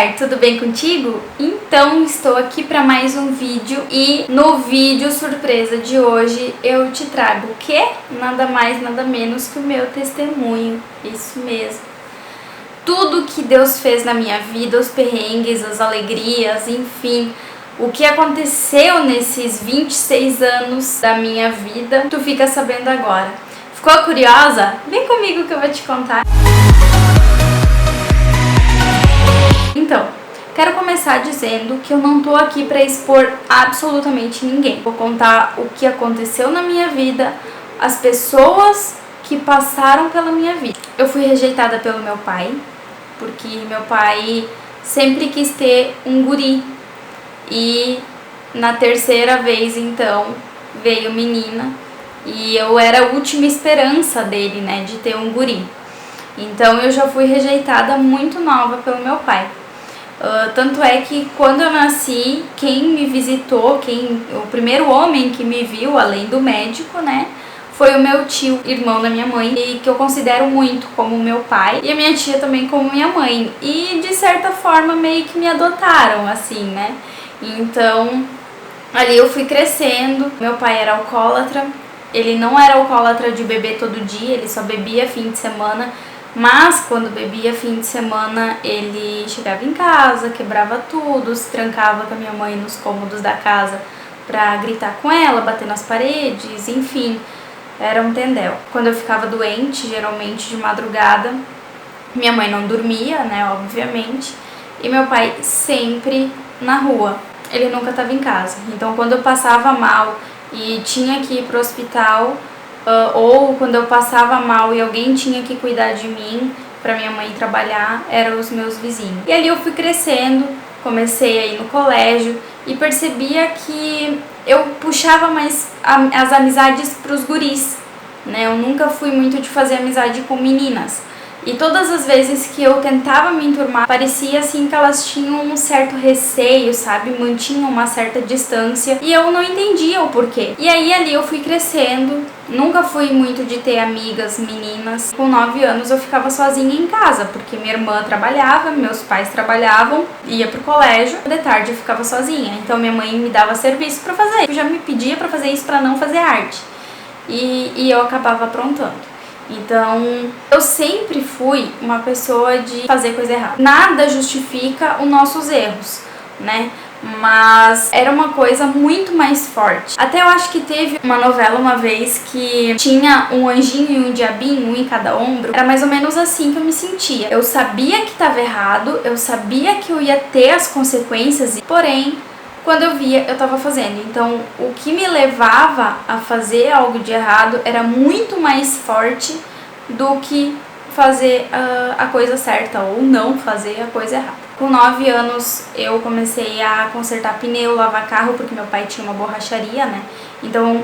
certo? Tudo bem contigo? Então estou aqui para mais um vídeo e no vídeo surpresa de hoje eu te trago o quê? Nada mais, nada menos que o meu testemunho, isso mesmo. Tudo que Deus fez na minha vida, os perrengues, as alegrias, enfim, o que aconteceu nesses 26 anos da minha vida, tu fica sabendo agora. Ficou curiosa? Vem comigo que eu vou te contar. Então, quero começar dizendo que eu não tô aqui para expor absolutamente ninguém. Vou contar o que aconteceu na minha vida, as pessoas que passaram pela minha vida. Eu fui rejeitada pelo meu pai, porque meu pai sempre quis ter um guri. E na terceira vez, então, veio menina e eu era a última esperança dele, né, de ter um guri. Então eu já fui rejeitada muito nova pelo meu pai. Tanto é que quando eu nasci, quem me visitou, o primeiro homem que me viu, além do médico, né, foi o meu tio, irmão da minha mãe, e que eu considero muito como meu pai, e a minha tia também como minha mãe. E de certa forma meio que me adotaram, assim, né. Então ali eu fui crescendo. Meu pai era alcoólatra, ele não era alcoólatra de beber todo dia, ele só bebia fim de semana. Mas quando bebia fim de semana, ele chegava em casa, quebrava tudo, se trancava com a minha mãe nos cômodos da casa pra gritar com ela, bater nas paredes, enfim, era um tendel. Quando eu ficava doente, geralmente de madrugada, minha mãe não dormia, né, obviamente, e meu pai sempre na rua, ele nunca estava em casa. Então quando eu passava mal e tinha que ir pro hospital, ou quando eu passava mal e alguém tinha que cuidar de mim para minha mãe trabalhar, eram os meus vizinhos. E ali eu fui crescendo, comecei a ir no colégio e percebia que eu puxava mais as amizades pros guris, né? Eu nunca fui muito de fazer amizade com meninas. E todas as vezes que eu tentava me enturmar, parecia assim que elas tinham um certo receio, sabe? Mantinham uma certa distância e eu não entendia o porquê. E aí ali eu fui crescendo, nunca fui muito de ter amigas meninas. Com 9 anos eu ficava sozinha em casa, porque minha irmã trabalhava, meus pais trabalhavam, ia pro colégio, de tarde eu ficava sozinha. Então minha mãe me dava serviço pra fazer. Eu já me pedia pra fazer isso pra não fazer arte. E eu acabava aprontando. Então, eu sempre fui uma pessoa de fazer coisa errada. Nada justifica os nossos erros, né? Mas era uma coisa muito mais forte. Até eu acho que teve uma novela uma vez que tinha um anjinho e um diabinho, um em cada ombro. Era mais ou menos assim que eu me sentia. Eu sabia que estava errado, eu sabia que eu ia ter as consequências, porém, quando eu via, eu tava fazendo. Então, o que me levava a fazer algo de errado era muito mais forte do que fazer a coisa certa ou não fazer a coisa errada. Com 9 anos, eu comecei a consertar pneu, lavar carro, porque meu pai tinha uma borracharia, né? Então,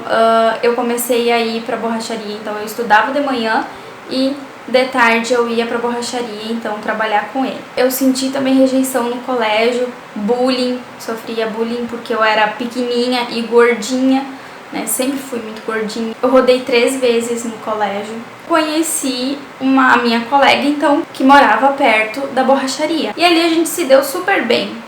eu comecei a ir pra borracharia. Então, eu estudava de manhã e de tarde eu ia pra borracharia, então trabalhar com ele. Eu senti também rejeição no colégio, bullying, sofria bullying porque eu era pequenininha e gordinha, né? Sempre fui muito gordinha. Eu rodei 3 vezes no colégio. Conheci a minha colega, então, que morava perto da borracharia. E ali a gente se deu super bem.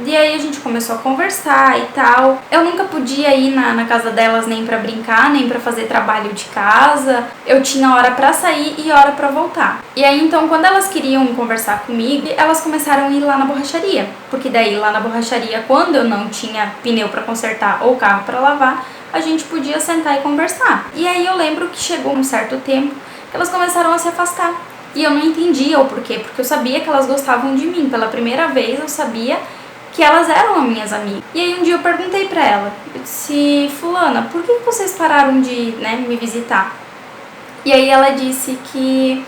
E aí a gente começou a conversar e tal. Eu nunca podia ir na casa delas nem pra brincar, nem pra fazer trabalho de casa. Eu tinha hora pra sair e hora pra voltar. E aí então quando elas queriam conversar comigo, elas começaram a ir lá na borracharia. Porque daí lá na borracharia, quando eu não tinha pneu pra consertar ou carro pra lavar, a gente podia sentar e conversar. E aí eu lembro que chegou um certo tempo que elas começaram a se afastar. E eu não entendia o porquê, porque eu sabia que elas gostavam de mim. Pela primeira vez eu sabia que elas eram as minhas amigas. E aí um dia eu perguntei pra ela, eu disse, fulana, por que vocês pararam de, né, me visitar? E aí ela disse que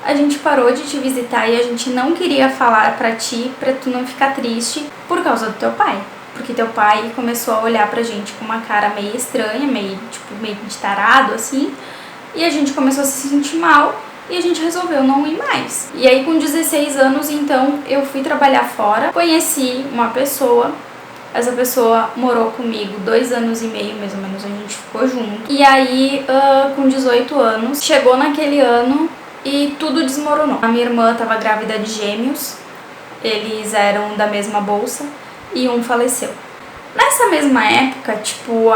a gente parou de te visitar e a gente não queria falar pra tu não ficar triste por causa do teu pai. Porque teu pai começou a olhar pra gente com uma cara meio estranha, meio de tarado, assim, e a gente começou a se sentir mal. E a gente resolveu não ir mais. E aí com 16 anos, então, eu fui trabalhar fora. Conheci uma pessoa. Essa pessoa morou comigo 2 anos e meio, mais ou menos, a gente ficou junto. E aí, com 18 anos, chegou naquele ano e tudo desmoronou. A minha irmã estava grávida de gêmeos. eles eram da mesma bolsa e um faleceu. Nessa mesma época,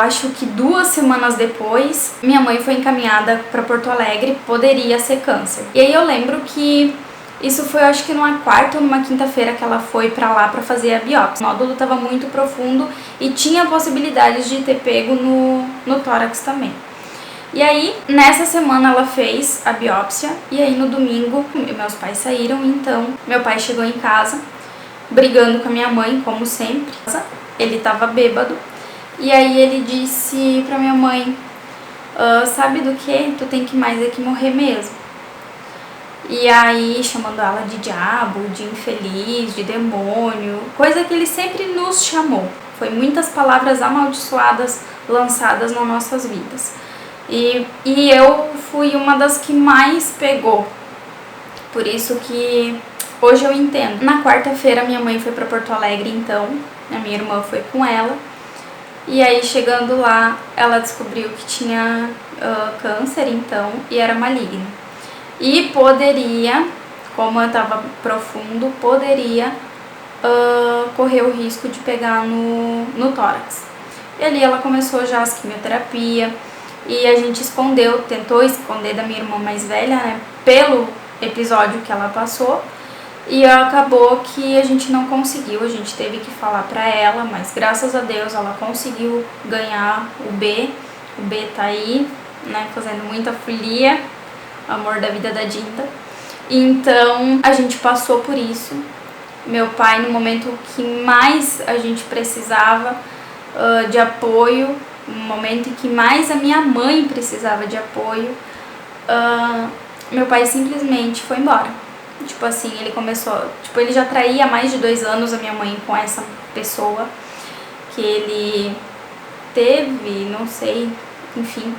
acho que 2 semanas depois, minha mãe foi encaminhada para Porto Alegre, poderia ser câncer. E aí eu lembro que isso foi, acho que numa quarta ou numa quinta-feira que ela foi pra lá pra fazer a biópsia. O nódulo estava muito profundo e tinha possibilidades de ter pego no tórax também. E aí, nessa semana ela fez a biópsia e aí no domingo meus pais saíram, então meu pai chegou em casa brigando com a minha mãe, como sempre. Ele tava bêbado e aí ele disse pra minha mãe, sabe do que? Tu tem que mais é que morrer mesmo. E aí, chamando ela de diabo, de infeliz, de demônio, coisa que ele sempre nos chamou. Foi muitas palavras amaldiçoadas lançadas nas nossas vidas. E eu fui uma das que mais pegou. Por isso que hoje eu entendo. Na quarta-feira, minha mãe foi para Porto Alegre, então, a minha irmã foi com ela. E aí, chegando lá, ela descobriu que tinha câncer, então, e era maligno. E poderia, como eu estava profundo, poderia correr o risco de pegar no tórax. E ali ela começou já as quimioterapia e a gente tentou esconder da minha irmã mais velha, né, pelo episódio que ela passou. E acabou que a gente não conseguiu, a gente teve que falar pra ela, mas graças a Deus ela conseguiu ganhar o B. O B tá aí, né, fazendo muita folia. Amor da vida da Dinda. Então a gente passou por isso. Meu pai, no momento que mais a gente precisava de apoio, no momento em que mais a minha mãe precisava de apoio, meu pai simplesmente foi embora. Ele começou, ele já traía há mais de 2 anos a minha mãe com essa pessoa que ele teve, não sei, enfim.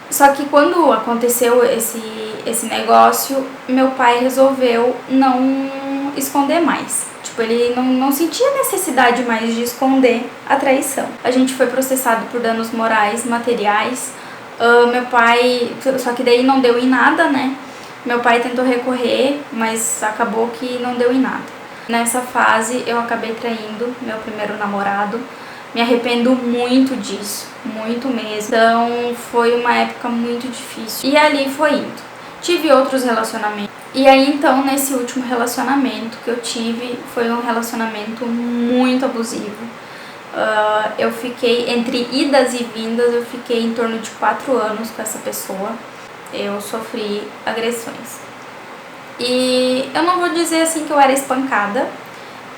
Só que quando aconteceu esse negócio, meu pai resolveu não esconder mais. Ele não sentia necessidade mais de esconder a traição. A gente foi processado por danos morais, materiais. Meu pai, só que daí não deu em nada, né? Meu pai tentou recorrer, mas acabou que não deu em nada. Nessa fase eu acabei traindo meu primeiro namorado. Me arrependo muito disso, muito mesmo. Então foi uma época muito difícil. E ali foi indo. Tive outros relacionamentos. E aí então nesse último relacionamento que eu tive, foi um relacionamento muito abusivo. Eu fiquei, entre idas e vindas, eu fiquei em torno de 4 anos com essa pessoa. Eu sofri agressões. E eu não vou dizer assim que eu era espancada,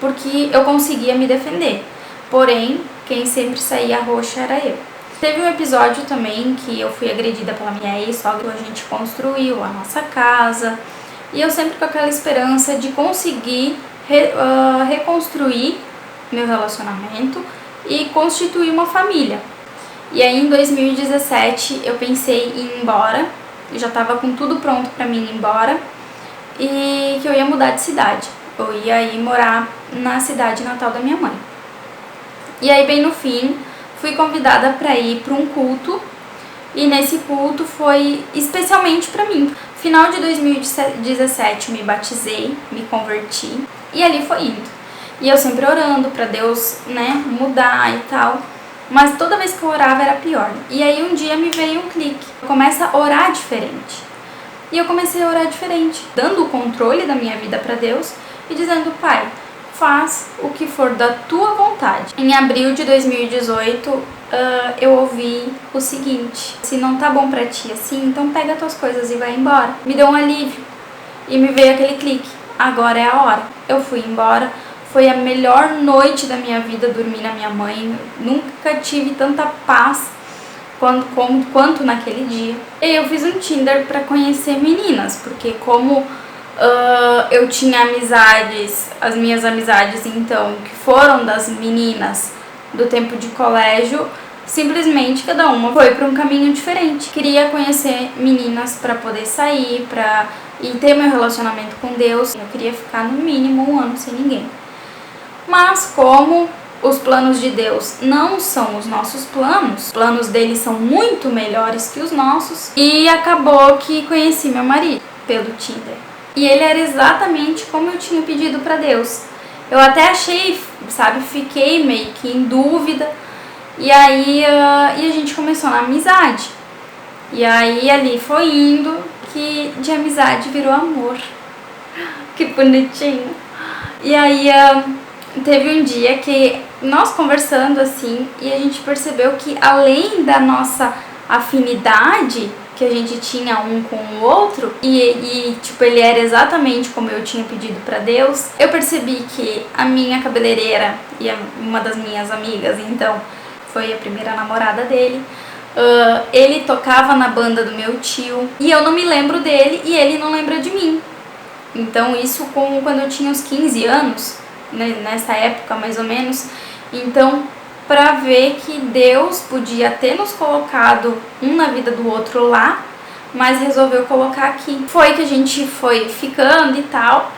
porque eu conseguia me defender. Porém, quem sempre saía roxa era eu. Teve um episódio também que eu fui agredida pela minha ex-sogra. A gente construiu a nossa casa e eu sempre com aquela esperança de conseguir reconstruir meu relacionamento e constituir uma família. E aí em 2017 eu pensei em ir embora, eu já estava com tudo pronto para mim ir embora e que eu ia mudar de cidade. Eu ia ir morar na cidade natal da minha mãe. E aí bem no fim, fui convidada para ir para um culto e nesse culto foi especialmente para mim. Final de 2017 me batizei, me converti e ali foi indo. E eu sempre orando para Deus, né, mudar e tal, mas toda vez que eu orava era pior. E aí um dia me veio um clique, começa a orar diferente. E eu comecei a orar diferente, dando o controle da minha vida para Deus e dizendo: Pai, faz o que for da tua vontade. Em abril de 2018, eu ouvi o seguinte: se não tá bom pra ti assim, então pega tuas coisas e vai embora. Me deu um alívio e me veio aquele clique: agora é a hora. Eu fui embora, foi a melhor noite da minha vida dormir na minha mãe. Nunca tive tanta paz quanto naquele dia. E eu fiz um Tinder pra conhecer meninas, porque como eu tinha amizades, as minhas amizades então, que foram das meninas do tempo de colégio, simplesmente cada uma foi para um caminho diferente. Queria conhecer meninas para poder sair, e ter meu relacionamento com Deus. Eu queria ficar no mínimo 1 ano sem ninguém. Mas como os planos de Deus não são os nossos planos, os planos dele são muito melhores que os nossos, e acabou que conheci meu marido pelo Tinder. e ele era exatamente como eu tinha pedido para Deus. Eu até achei, sabe, fiquei meio que em dúvida, e aí e a gente começou na amizade. E aí ali foi indo que de amizade virou amor. Que bonitinho. E aí teve um dia que nós conversando assim, e a gente percebeu que além da nossa afinidade que a gente tinha um com o outro, e tipo, ele era exatamente como eu tinha pedido pra Deus, eu percebi que a minha cabeleireira e uma das minhas amigas, então, foi a primeira namorada dele, ele tocava na banda do meu tio, e eu não me lembro dele, e ele não lembra de mim. Então isso quando eu tinha uns 15 anos, né, nessa época mais ou menos. Então, para ver que Deus podia ter nos colocado um na vida do outro lá, mas resolveu colocar aqui. Foi que a gente foi ficando e tal.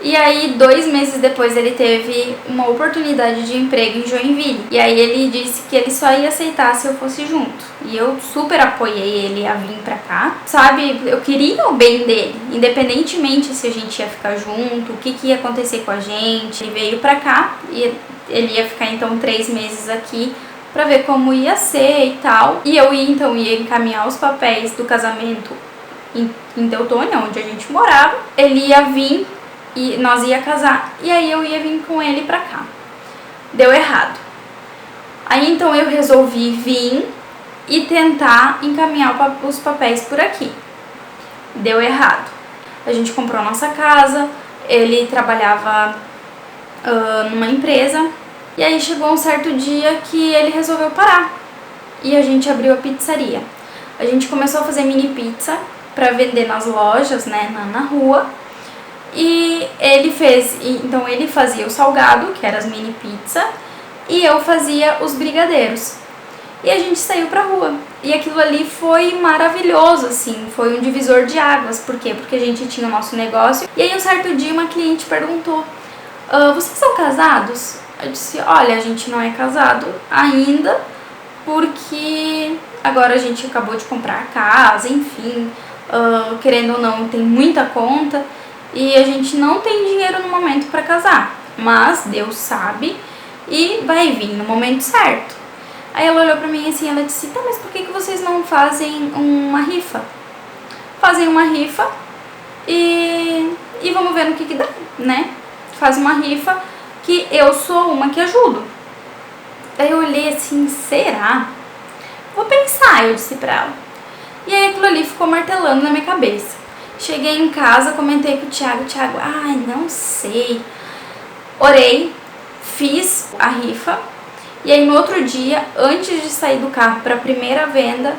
E aí 2 meses depois ele teve uma oportunidade de emprego em Joinville. E aí ele disse que ele só ia aceitar se eu fosse junto. E eu super apoiei ele a vir pra cá. Sabe, eu queria o bem dele, independentemente se a gente ia ficar junto, o que ia acontecer com a gente. Ele veio pra cá e ele ia ficar então 3 meses aqui pra ver como ia ser e tal. E eu ia encaminhar os papéis do casamento em Teutônia, onde a gente morava. Ele ia vir e nós ia casar, e aí eu ia vir com ele pra cá. Deu errado. Aí então eu resolvi vir e tentar encaminhar os papéis por aqui. Deu errado. A gente comprou a nossa casa, ele trabalhava numa empresa, e aí chegou um certo dia que ele resolveu parar. E a gente abriu a pizzaria. A gente começou a fazer mini pizza pra vender nas lojas, né, na rua. E então ele fazia o salgado, que era as mini pizza, e eu fazia os brigadeiros. E a gente saiu pra rua. E aquilo ali foi maravilhoso, assim, foi um divisor de águas. Por quê? Porque a gente tinha o nosso negócio. E aí um certo dia uma cliente perguntou, vocês são casados? Eu disse, olha, a gente não é casado ainda, porque agora a gente acabou de comprar a casa, enfim, querendo ou não, tem muita conta. E a gente não tem dinheiro no momento para casar, mas Deus sabe e vai vir no momento certo. Aí ela olhou pra mim assim, ela disse, tá, mas por que vocês não fazem uma rifa? Fazem uma rifa e vamos ver no que dá, né? Faz uma rifa que eu sou uma que ajudo. Daí eu olhei assim, será? Vou pensar, eu disse pra ela. E aí aquilo ali ficou martelando na minha cabeça. Cheguei em casa, comentei com o Thiago, ai, não sei. Orei, fiz a rifa, e aí no outro dia, antes de sair do carro para a primeira venda,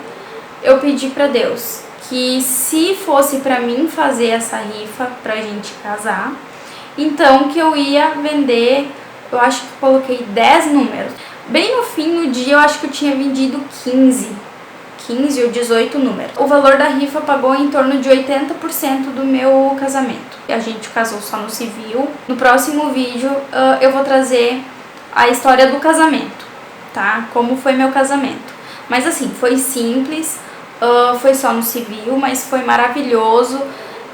eu pedi para Deus que se fosse para mim fazer essa rifa pra gente casar, então que eu ia vender, eu acho que coloquei 10 números. Bem no fim do dia eu acho que eu tinha vendido 15 ou 18 números. O valor da rifa pagou em torno de 80% do meu casamento. A gente casou só no civil. No próximo vídeo eu vou trazer a história do casamento, tá? Como foi meu casamento. Mas assim, foi simples, foi só no civil, mas foi maravilhoso.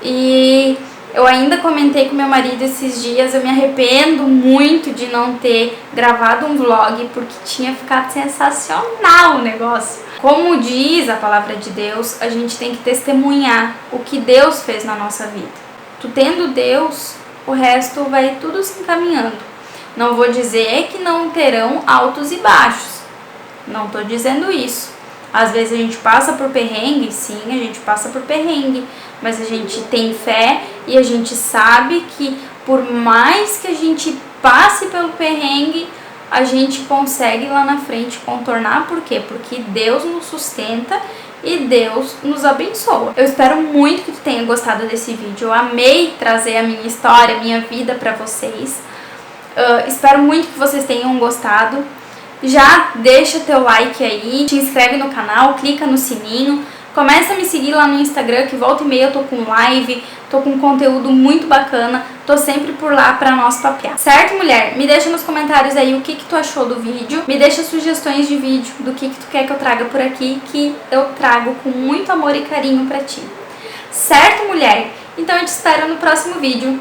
E eu ainda comentei com meu marido esses dias, eu me arrependo muito de não ter gravado um vlog, porque tinha ficado sensacional o negócio. Como diz a palavra de Deus, a gente tem que testemunhar o que Deus fez na nossa vida. Tu tendo Deus, o resto vai tudo se encaminhando. Não vou dizer que não terão altos e baixos, não tô dizendo isso. Às vezes a gente passa por perrengue, sim, a gente passa por perrengue, mas a gente tem fé e a gente sabe que por mais que a gente passe pelo perrengue, a gente consegue lá na frente contornar. Por quê? Porque Deus nos sustenta e Deus nos abençoa. Eu espero muito que tu tenha gostado desse vídeo. Eu amei trazer a minha história, a minha vida pra vocês. Espero muito que vocês tenham gostado. Já deixa teu like aí, te inscreve no canal, clica no sininho. Começa a me seguir lá no Instagram, que volta e meia eu tô com live, tô com conteúdo muito bacana, tô sempre por lá pra nós papear. Certo, mulher? Me deixa nos comentários aí o que tu achou do vídeo, me deixa sugestões de vídeo do que tu quer que eu traga por aqui, que eu trago com muito amor e carinho pra ti. Certo, mulher? Então eu te espero no próximo vídeo.